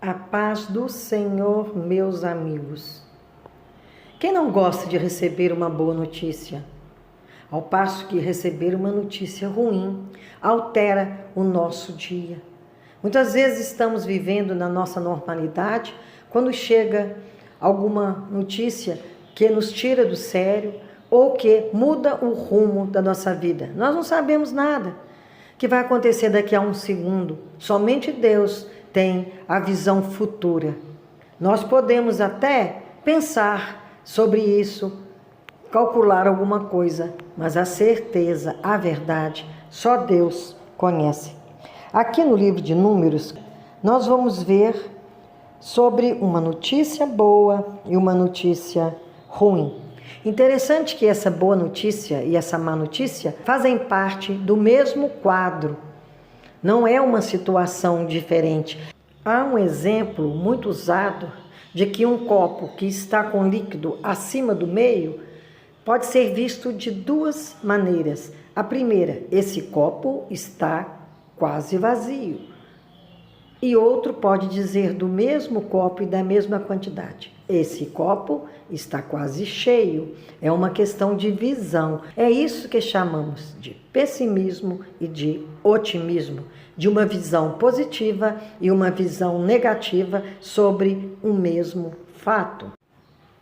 A paz do Senhor, meus amigos. Quem não gosta de receber uma boa notícia? Ao passo que receber uma notícia ruim altera o nosso dia. Muitas vezes estamos vivendo na nossa normalidade quando chega alguma notícia que nos tira do sério ou que muda o rumo da nossa vida. Nós não sabemos nada que vai acontecer daqui a um segundo. Somente Deus tem a visão futura. Nós podemos até pensar sobre isso, calcular alguma coisa, mas a certeza, a verdade, só Deus conhece. Aqui no livro de Números, nós vamos ver sobre uma notícia boa e uma notícia ruim. Interessante que essa boa notícia e essa má notícia fazem parte do mesmo quadro. Não é uma situação diferente. Há um exemplo muito usado de que um copo que está com líquido acima do meio pode ser visto de duas maneiras. A primeira, esse copo está quase vazio. E outro pode dizer do mesmo copo e da mesma quantidade. Esse copo está quase cheio. É uma questão de visão. É isso que chamamos de pessimismo e de otimismo. De uma visão positiva e uma visão negativa sobre o mesmo fato.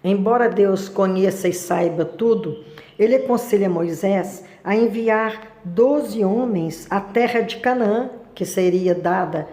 Embora Deus conheça e saiba tudo, ele aconselha Moisés a enviar 12 homens à terra de Canaã, que seria dada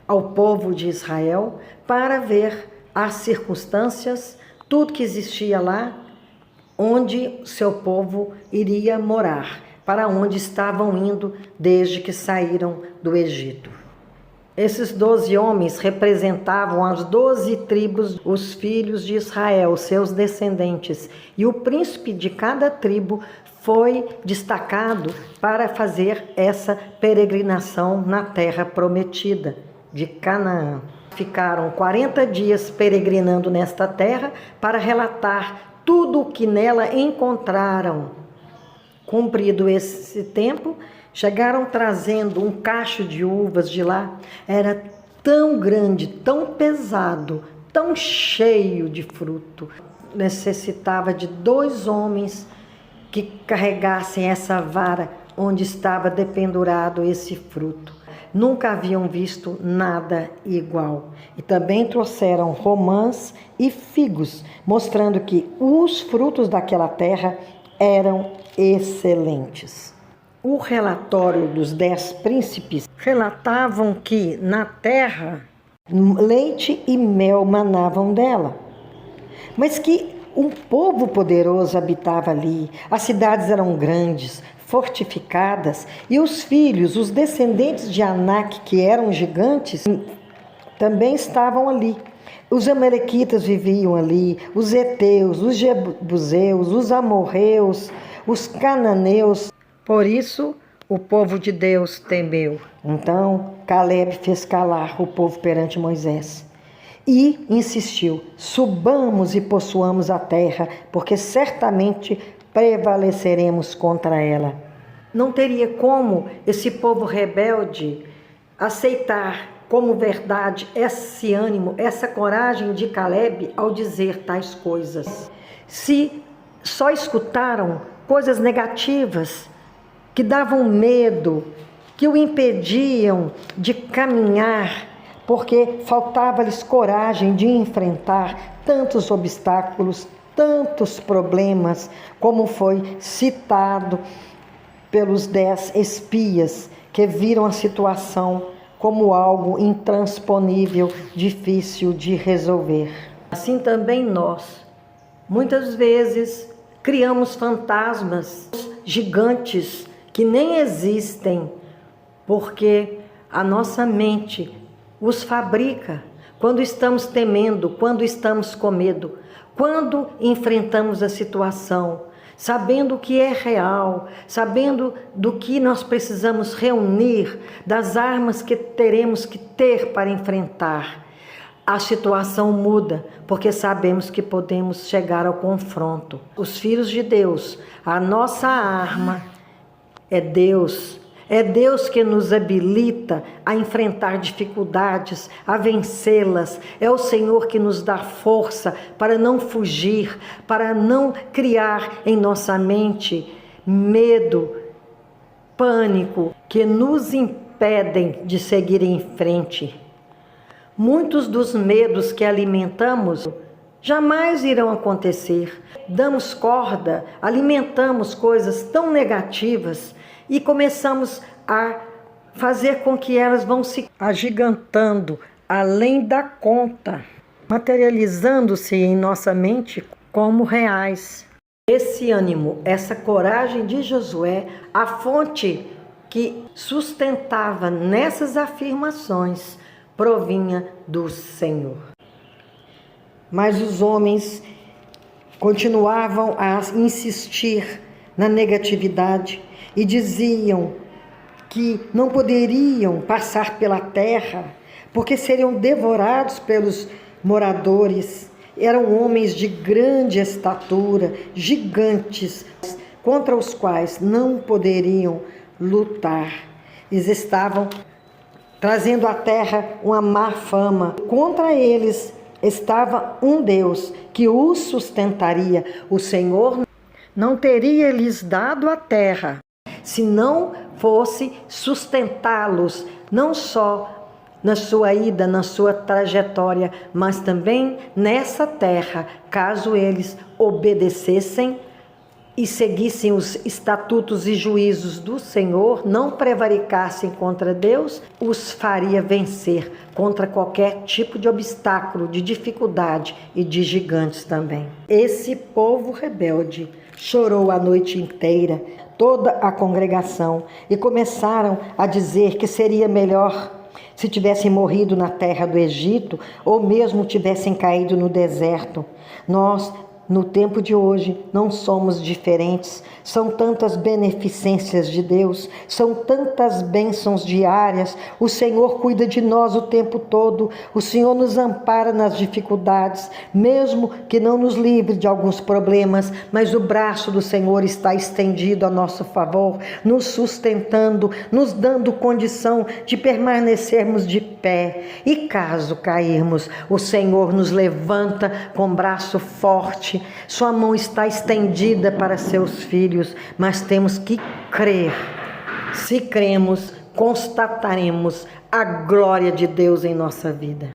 ao povo de Israel, para ver as circunstâncias, tudo que existia lá, onde seu povo iria morar, para onde estavam indo desde que saíram do Egito. Esses 12 homens representavam as 12 tribos, os filhos de Israel, seus descendentes. E o príncipe de cada tribo foi destacado para fazer essa peregrinação na terra prometida de Canaã. Ficaram 40 dias peregrinando nesta terra para relatar tudo o que nela encontraram. Cumprido esse tempo, chegaram trazendo um cacho de uvas de lá. Era tão grande, tão pesado, tão cheio de fruto. Necessitava de 2 homens que carregassem essa vara onde estava dependurado esse fruto. Nunca haviam visto nada igual. E também trouxeram romãs e figos, mostrando que os frutos daquela terra eram excelentes. O relatório dos 10 príncipes relatavam que na terra leite e mel manavam dela, mas que um povo poderoso habitava ali. As cidades eram grandes, fortificadas, e os filhos, os descendentes de Anak, que eram gigantes, também estavam ali. Os amalequitas viviam ali, os heteus, os jebuseus, os amorreus, os cananeus. Por isso, o povo de Deus temeu. Então, Caleb fez calar o povo perante Moisés e insistiu: subamos e possuamos a terra, porque certamente prevaleceremos contra ela. Não teria como esse povo rebelde aceitar como verdade esse ânimo, essa coragem de Caleb ao dizer tais coisas. Se só escutaram coisas negativas, que davam medo, que o impediam de caminhar, porque faltava-lhes coragem de enfrentar tantos obstáculos, tantos problemas, como foi citado pelos 10 espias que viram a situação como algo intransponível, difícil de resolver. Assim também nós, muitas vezes, criamos fantasmas gigantes que nem existem, porque a nossa mente os fabrica quando estamos temendo, quando estamos com medo, quando enfrentamos a situação, sabendo o que é real, sabendo do que nós precisamos reunir, das armas que teremos que ter para enfrentar. A situação muda, porque sabemos que podemos chegar ao confronto. Os filhos de Deus, a nossa arma é Deus, É Deus que nos habilita a enfrentar dificuldades, a vencê-las. É o Senhor que nos dá força para não fugir, para não criar em nossa mente medo, pânico, que nos impedem de seguir em frente. Muitos dos medos que alimentamos jamais irão acontecer. Damos corda, alimentamos coisas tão negativas e começamos a fazer com que elas vão se agigantando além da conta, materializando-se em nossa mente como reais. Esse ânimo, essa coragem de Josué, a fonte que sustentava nessas afirmações, provinha do Senhor. Mas os homens continuavam a insistir na negatividade e diziam que não poderiam passar pela terra porque seriam devorados pelos moradores. Eram homens de grande estatura, gigantes, contra os quais não poderiam lutar. Eles estavam trazendo à terra uma má fama. Contra eles estava um Deus que os sustentaria. O Senhor não teria lhes dado a terra se não fosse sustentá-los, não só na sua ida, na sua trajetória, mas também nessa terra, caso eles obedecessem e seguissem os estatutos e juízos do Senhor, não prevaricassem contra Deus, os faria vencer contra qualquer tipo de obstáculo, de dificuldade e de gigantes também. Esse povo rebelde chorou a noite inteira, toda a congregação, e começaram a dizer que seria melhor se tivessem morrido na terra do Egito ou mesmo tivessem caído no deserto. Nós, no tempo de hoje, não somos diferentes. São tantas beneficências de Deus, são tantas bênçãos diárias. O Senhor cuida de nós o tempo todo. O Senhor nos ampara nas dificuldades, mesmo que não nos livre de alguns problemas, mas o braço do Senhor está estendido a nosso favor, nos sustentando, nos dando condição de permanecermos de pé. E caso cairmos, o Senhor nos levanta com braço forte. Sua mão está estendida para seus filhos, mas temos que crer. Se cremos, constataremos a glória de Deus em nossa vida.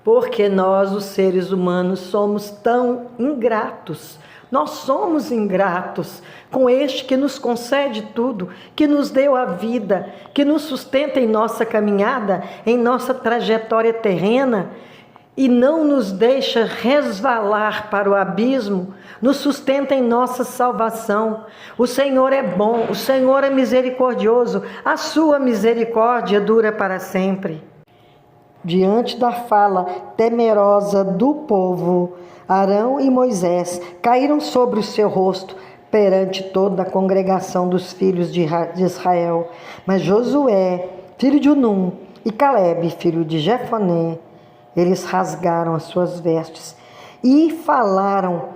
Porque nós, os seres humanos, somos tão ingratos. Nós somos ingratos com este que nos concede tudo, que nos deu a vida, que nos sustenta em nossa caminhada, em nossa trajetória terrena, e não nos deixa resvalar para o abismo, nos sustenta em nossa salvação. O Senhor é bom, o Senhor é misericordioso, a sua misericórdia dura para sempre. Diante da fala temerosa do povo, Arão e Moisés caíram sobre o seu rosto perante toda a congregação dos filhos de Israel. Mas Josué, filho de Num, e Calebe, filho de Jefoné, eles rasgaram as suas vestes e falaram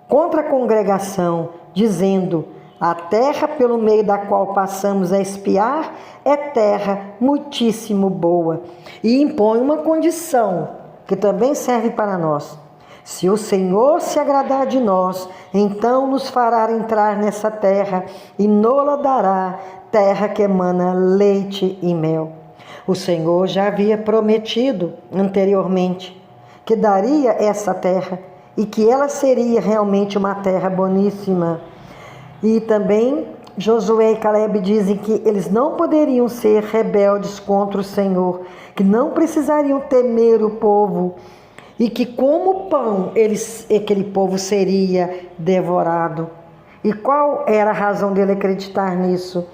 contra a congregação, dizendo: a terra pelo meio da qual passamos a espiar é terra muitíssimo boa. E impõe uma condição que também serve para nós. Se o Senhor se agradar de nós, então nos fará entrar nessa terra e nola dará, terra que emana leite e mel. O Senhor já havia prometido anteriormente que daria essa terra e que ela seria realmente uma terra boníssima. E também Josué e Calebe dizem que eles não poderiam ser rebeldes contra o Senhor, que não precisariam temer o povo e que como pão aquele povo seria devorado. E qual era a razão dele acreditar nisso?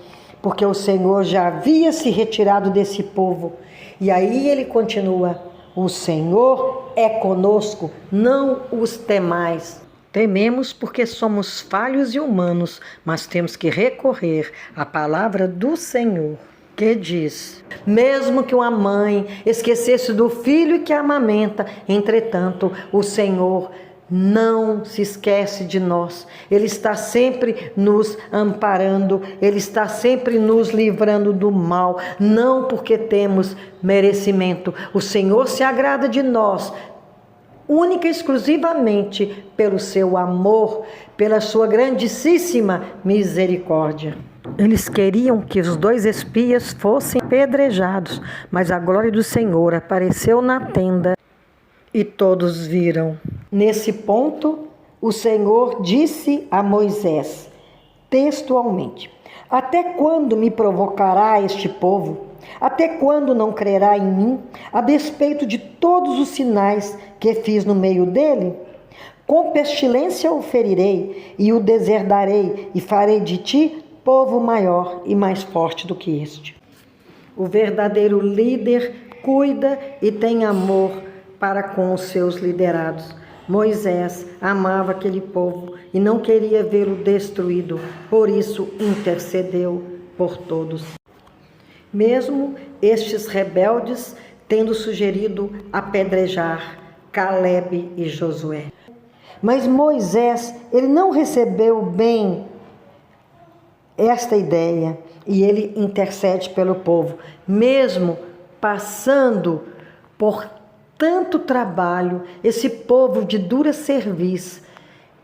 Porque o Senhor já havia se retirado desse povo. E aí ele continua: o Senhor é conosco, não os temais. Tememos porque somos falhos e humanos, mas temos que recorrer à palavra do Senhor, que diz: mesmo que uma mãe esquecesse do filho que amamenta, entretanto, o Senhor não se esquece de nós. Ele está sempre nos amparando, Ele está sempre nos livrando do mal, não porque temos merecimento. O Senhor se agrada de nós, única e exclusivamente pelo seu amor, pela sua grandíssima misericórdia. Eles queriam que os 2 espias fossem apedrejados, mas a glória do Senhor apareceu na tenda e todos viram. Nesse ponto, o Senhor disse a Moisés, textualmente: até quando me provocará este povo? Até quando não crerá em mim, a despeito de todos os sinais que fiz no meio dele? Com pestilência o ferirei e o deserdarei, e farei de ti povo maior e mais forte do que este. O verdadeiro líder cuida e tem amor para com os seus liderados. Moisés amava aquele povo e não queria vê-lo destruído, por isso intercedeu por todos. Mesmo estes rebeldes tendo sugerido apedrejar Calebe e Josué. Mas Moisés, ele não recebeu bem esta ideia e ele intercede pelo povo, mesmo passando por tanto trabalho, esse povo de dura serviço.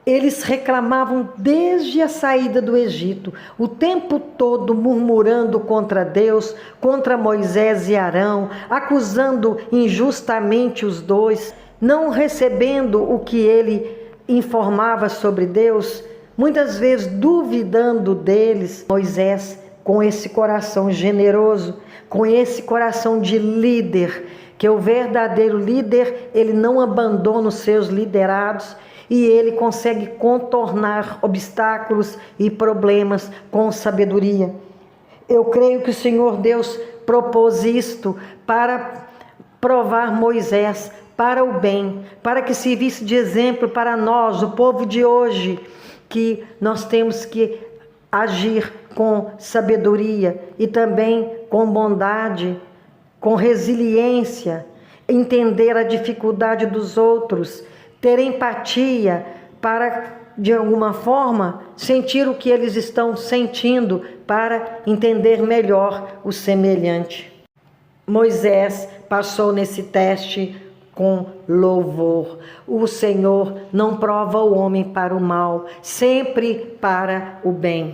Eles reclamavam desde a saída do Egito, o tempo todo murmurando contra Deus, contra Moisés e Arão, acusando injustamente os dois, não recebendo o que ele informava sobre Deus, muitas vezes duvidando deles. Moisés, com esse coração generoso, com esse coração de líder, que o verdadeiro líder, ele não abandona os seus liderados e ele consegue contornar obstáculos e problemas com sabedoria. Eu creio que o Senhor Deus propôs isto para provar Moisés para o bem, para que servisse de exemplo para nós, o povo de hoje, que nós temos que agir com sabedoria e também com bondade, com resiliência, entender a dificuldade dos outros, ter empatia para, de alguma forma, sentir o que eles estão sentindo para entender melhor o semelhante. Moisés passou nesse teste com louvor. O Senhor não prova o homem para o mal, sempre para o bem.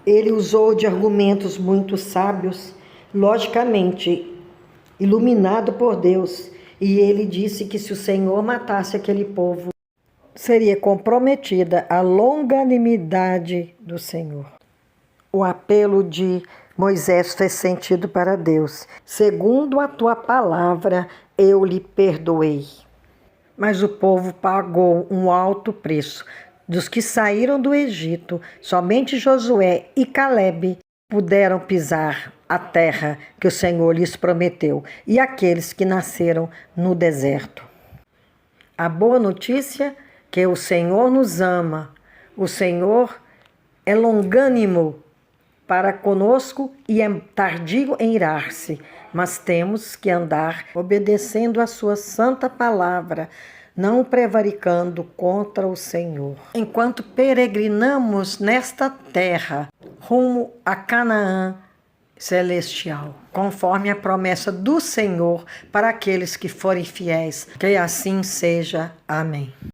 Ele usou de argumentos muito sábios, logicamente iluminado por Deus, e ele disse que se o Senhor matasse aquele povo, seria comprometida a longanimidade do Senhor. O apelo de Moisés fez sentido para Deus. Segundo a tua palavra, eu lhe perdoei. Mas o povo pagou um alto preço. Dos que saíram do Egito, somente Josué e Calebe puderam pisar a terra que o Senhor lhes prometeu, e aqueles que nasceram no deserto. A boa notícia é que o Senhor nos ama, o Senhor é longânimo para conosco e é tardio em irar-se, mas temos que andar obedecendo a sua santa palavra, não prevaricando contra o Senhor. Enquanto peregrinamos nesta terra, rumo a Canaã celestial, conforme a promessa do Senhor para aqueles que forem fiéis. Que assim seja. Amém.